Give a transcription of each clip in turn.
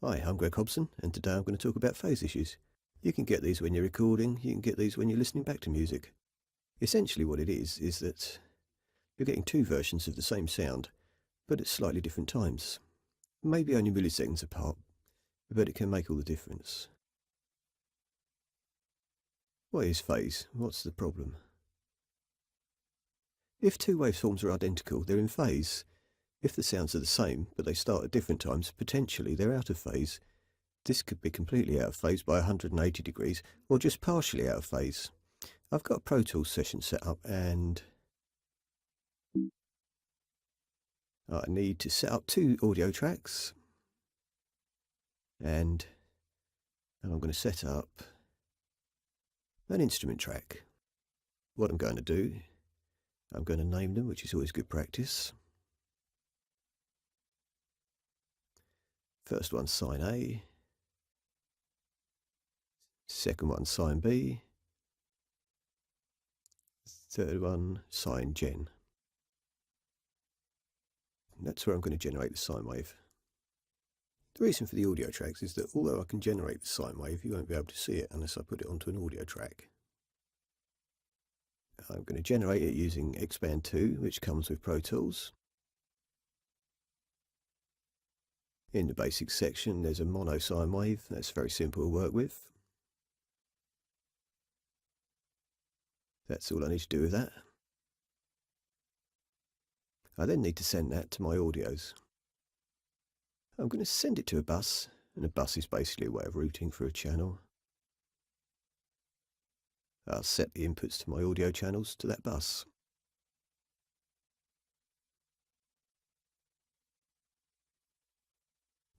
Hi, I'm Greg Hobson, and today I'm going to talk about phase issues. You can get these when you're recording, you can get these when you're listening back to music. Essentially what it is that you're getting two versions of the same sound, but at slightly different times. Maybe only milliseconds apart, but it can make all the difference. What is phase? What's the problem? If two waveforms are identical, they're in phase. If the sounds are the same, but they start at different times, potentially they're out of phase. This could be completely out of phase by 180 degrees, or just partially out of phase. I've got a Pro Tools session set up, and I need to set up two audio tracks, and I'm going to set up an instrument track. What I'm going to do, I'm going to name them, which is always good practice. First one, Sine A. Second one, Sine B. Third one, Sine Gen. That's where I'm going to generate the sine wave. The reason for the audio tracks is that although I can generate the sine wave, you won't be able to see it unless I put it onto an audio track. I'm going to generate it using Expand 2, which comes with Pro Tools. In the basics section, there's a mono sine wave. That's very simple to work with. That's all I need to do with that. I then need to send that to my audios. I'm going to send it to a bus, and a bus is basically a way of routing for a channel. I'll set the inputs to my audio channels to that bus.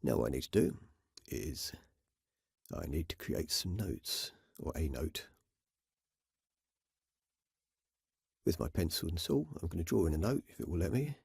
Now what I need to do is I need to create some notes, or a note. With my pencil and tool, I'm going to draw in a note, if it will let me.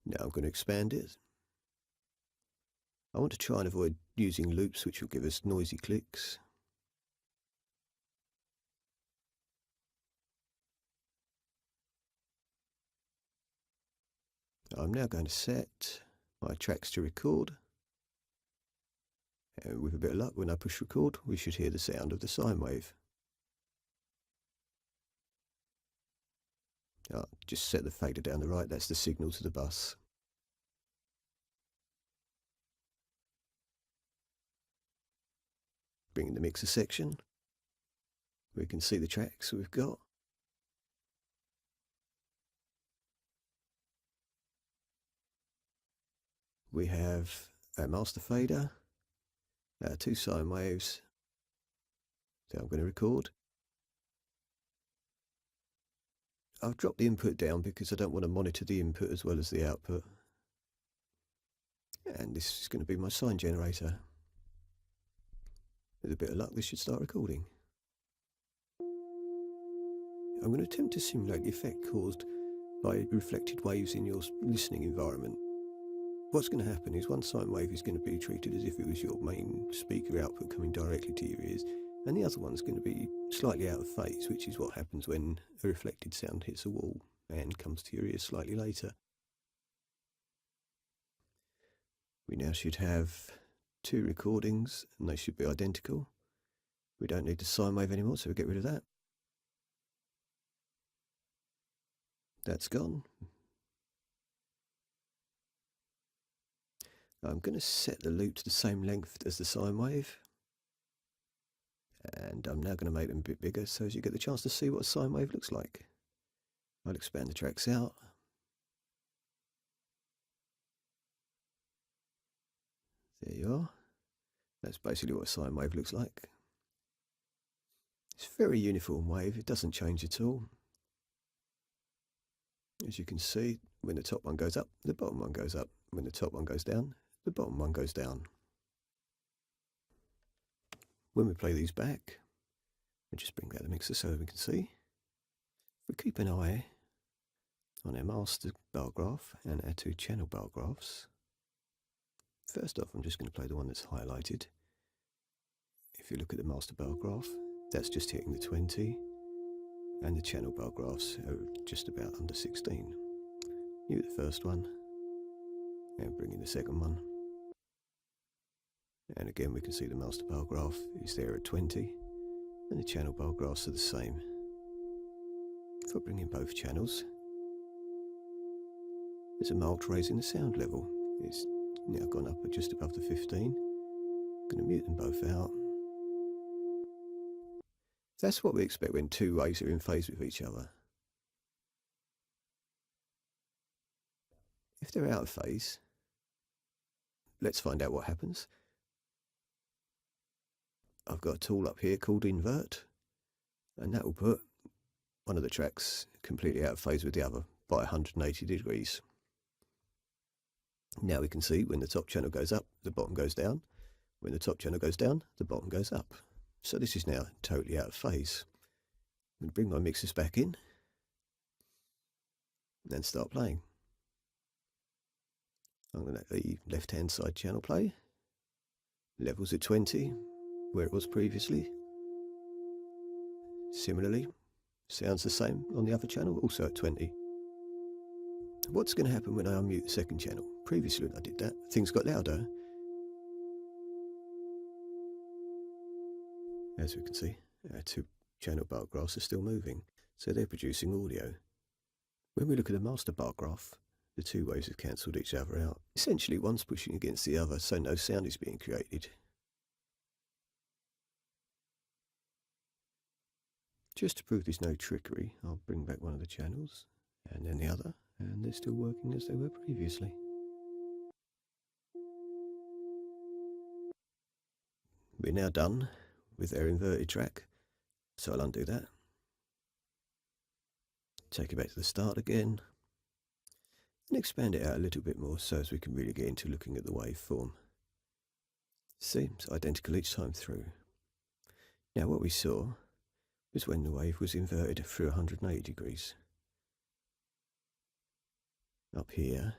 Now I'm going to expand it. I want to try and avoid using loops, which will give us noisy clicks. I'm now going to set my tracks to record. And with a bit of luck, when I push record, we should hear the sound of the sine wave. Just set the fader down the right, that's the signal to the bus. Bring in the mixer section. We can see the tracks we've got. We have a master fader, two sine waves that I'm going to record. I've dropped the input down because I don't want to monitor the input as well as the output. And this is going to be my sine generator. With a bit of luck, this should start recording. I'm going to attempt to simulate the effect caused by reflected waves in your listening environment. What's going to happen is one sine wave is going to be treated as if it was your main speaker output coming directly to your ears, and the other one's going to be slightly out of phase, which is what happens when a reflected sound hits a wall and comes to your ears slightly later. We now should have two recordings, and they should be identical. We don't need the sine wave anymore, so we'll get rid of that. That's gone. I'm going to set the loop to the same length as the sine wave. And I'm now going to make them a bit bigger so as you get the chance to see what a sine wave looks like. I'll expand the tracks out. There you are. That's basically what a sine wave looks like. It's a very uniform wave, it doesn't change at all. As you can see, when the top one goes up, the bottom one goes up. When the top one goes down, the bottom one goes down. When we play these back, we'll just bring back the mixer so we can see. If we keep an eye on our master bar graph and our two channel bar graphs, first off, I'm just going to play the one that's highlighted. If you look at the master bar graph, that's just hitting the 20, and the channel bar graphs are just about under 16. You get the first one, And bring in the second one. And again we can see the master bar graph is there at 20 and the channel bar graphs are the same. If I bring in both channels, there's a marked raise in the sound level. It's now gone up at just above the 15. I'm going to mute them both out. That's what we expect when two waves are in phase with each other. If they're out of phase, let's find out what happens. I've got a tool up here called invert, and that will put one of the tracks completely out of phase with the other by 180 degrees. Now we can see when the top channel goes up, the bottom goes down. When the top channel goes down, the bottom goes up. So this is now totally out of phase. I'm going to bring my mixers back in and start playing. I'm going to let the left-hand side channel play. Levels at 20, where it was previously. Similarly, sounds the same on the other channel, also at 20. What's going to happen when I unmute the second channel? Previously when I did that, things got louder. As we can see, our two channel bar graphs are still moving, so they're producing audio. When we look at the master bar graph, the two waves have cancelled each other out. Essentially, one's pushing against the other, so no sound is being created. Just to prove there's no trickery, I'll bring back one of the channels, and then the other, and they're still working as they were previously. We're now done with our inverted track, so I'll undo that. Take it back to the start again, and expand it out a little bit more so as we can really get into looking at the waveform. See, it's identical each time through. Now what we saw was when the wave was inverted through 180 degrees. Up here,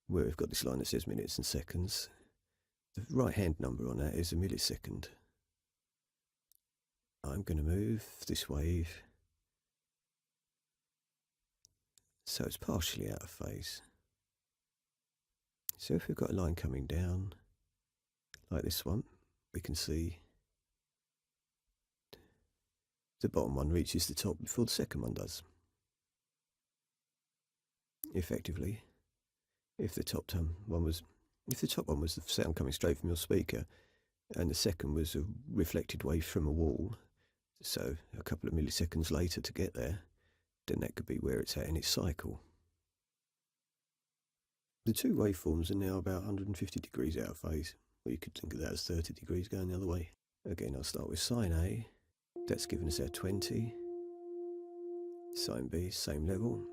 where we've got this line that says minutes and seconds, the right hand number on that is a millisecond. I'm going to move this wave so it's partially out of phase. So if we've got a line coming down, like this one, we can see the bottom one reaches the top before the second one does. Effectively, if the top one was the sound coming straight from your speaker, and the second was a reflected wave from a wall, so a couple of milliseconds later to get there, then that could be where it's at in its cycle. The two waveforms are now about 150 degrees out of phase, or you could think of that as 30 degrees going the other way. Again, I'll start with Sine A. That's given us our 20. Sine B, same level.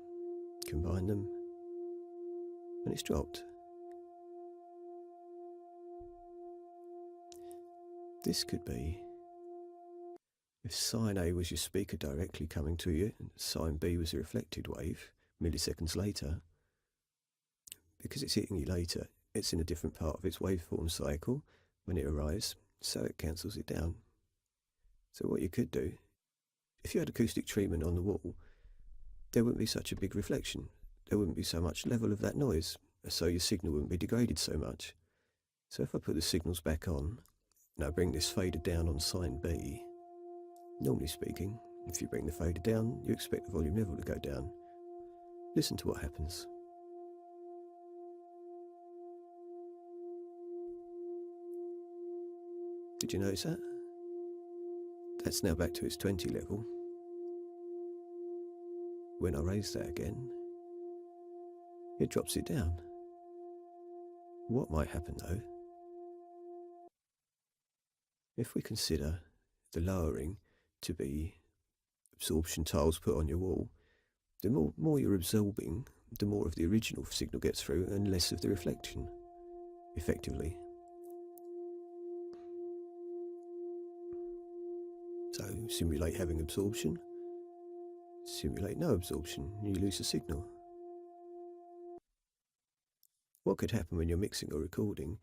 Combine them, and it's dropped. This could be if Sine A was your speaker directly coming to you, and Sine B was a reflected wave milliseconds later. Because it's hitting you later, it's in a different part of its waveform cycle when it arrives, so it cancels it down. So what you could do, if you had acoustic treatment on the wall, there wouldn't be such a big reflection. There wouldn't be so much level of that noise, so your signal wouldn't be degraded so much. So if I put the signals back on, and I bring this fader down on Sine B, normally speaking, if you bring the fader down, you expect the volume level to go down. Listen to what happens. Did you notice that? That's now back to its 20 level. When I raise that again, it drops it down. What might happen though, if we consider the lowering to be absorption tiles put on your wall, the more you're absorbing, the more of the original signal gets through and less of the reflection, effectively. So simulate having absorption, simulate no absorption, you lose the signal. What could happen when you're mixing or recording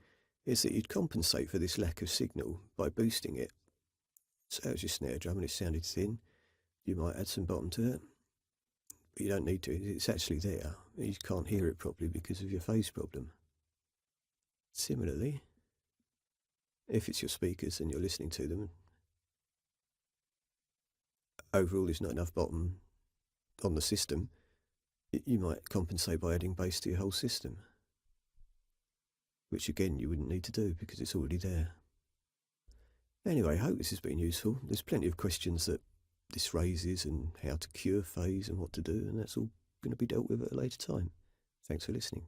is that you'd compensate for this lack of signal by boosting it. So as your snare drum and it sounded thin, you might add some bottom to it, But you don't need to. It's actually there. You just can't hear it properly because of your phase problem. Similarly, if it's your speakers and you're listening to them, overall there's not enough bottom on the system, you might compensate by adding bass to your whole system, which again you wouldn't need to do because it's already there. Anyway, I hope this has been useful. There's plenty of questions that this raises and how to cure phase and what to do, and that's all going to be dealt with at a later time. Thanks for listening.